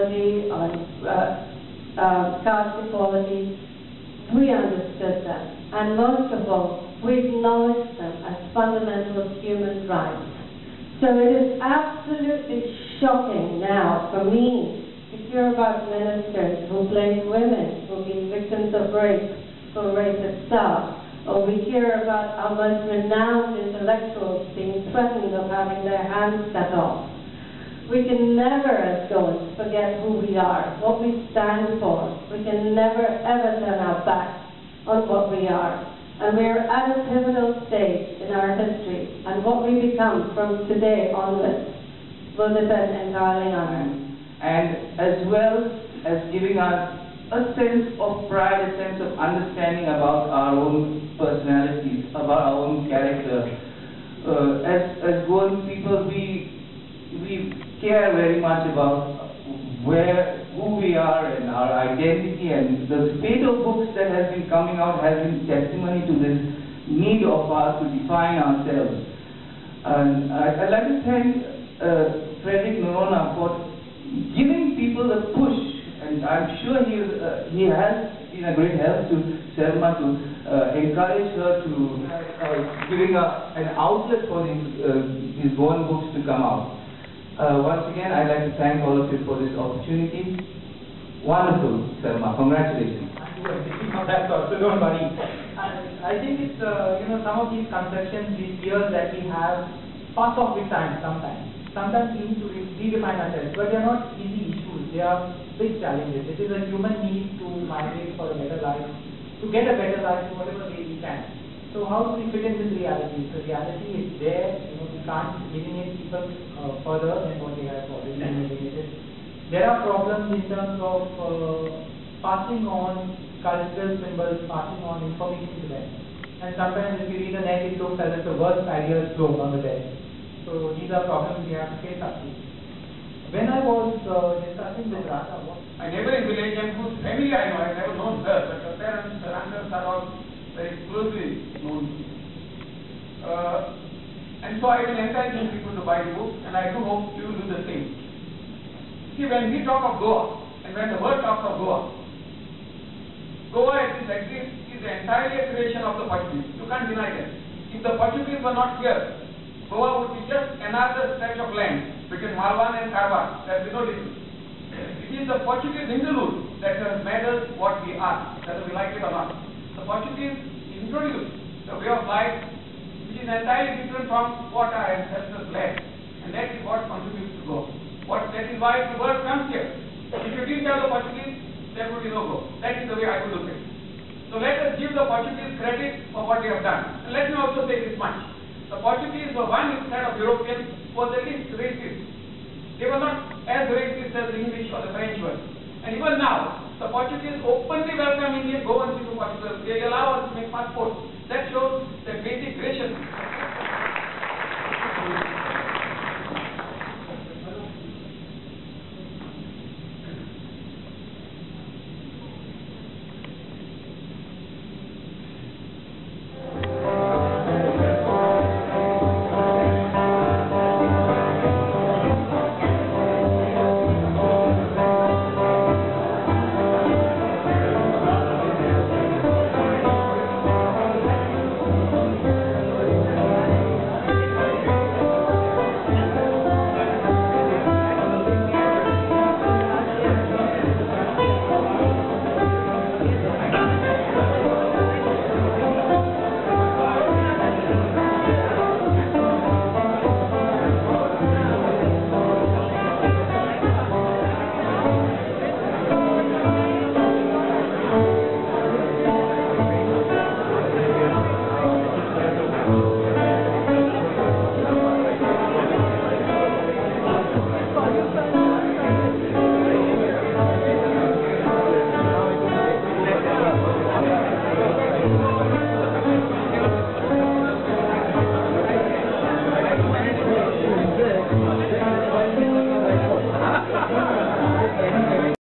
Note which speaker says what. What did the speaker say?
Speaker 1: ideology, on caste equality, we understood them. And most of all, we acknowledged them as fundamental human rights. So it is absolutely shocking now for me to hear about ministers who blame women who've been victims of rape for rape itself, or we hear about our most renowned intellectuals being threatened of having their hands cut off. We can never, as Goans, forget who we are, what we stand for. We can never, ever turn our backs on what we are. And we are at a pivotal stage in our history, and what we become from today onwards will depend entirely on us.
Speaker 2: And as well as giving us a sense of pride, a sense of understanding about our own personalities, about our own character. As Goan people, we care very much about who we are and our identity, and the spate of books that has been coming out has been testimony to this need of ours to define ourselves. And I'd like to thank Frederick Noronha for giving people the push, and I'm sure he has been a great help to Selma to encourage her to giving an outlet for these Goan books to come out. Once again, I'd like to thank all of you for this opportunity. Wonderful, Selma. Congratulations.
Speaker 3: That's also, don't worry. I think it's, some of these conceptions, these fears that we have, pass off with time sometimes. Sometimes we need to redefine ourselves, but they are not easy issues. They are big challenges. It is a human need to migrate for a better life, to get a better life in whatever way we can. So how do we fit in this reality? The reality is there. We can't eliminate people further than what they have already eliminated. There are problems in terms of passing on cultural symbols, passing on information to them. And sometimes if you read the net, it looks as if the worst ideas float on the desk. So these are problems we have to face up to. When I was discussing with Radha,
Speaker 4: a neighboring village and whose family I know, I have never known her, but her parents, her uncles are all very closely known. And so I will encourage people to buy the book, and I do hope you will do the same. See, when we talk of Goa, and when the word talks of Goa, Goa as it exists is entirely a creation of the Portuguese. You can't deny that. If the Portuguese were not here, Goa would be just another stretch of land between Malvan and Karwar. There will be no difference. It is the Portuguese interlude that has made us what we are, whether we like it or not. The Portuguese introduced a way of life which is entirely different from what our ancestors led, and that is what contributes to Goa. That is why the word comes here. If you didn't have the Portuguese, there would be no Goa. That is the way I would look at it. So let us give the Portuguese credit for what they have done. And let me also say this much. The Portuguese were one instead of Europeans who were the least racist. They were not as racist as the English or the French were. And even now, the Portuguese openly welcome Indian Goans into Portugal. They allow us to make passports. That shows their basic graciousness.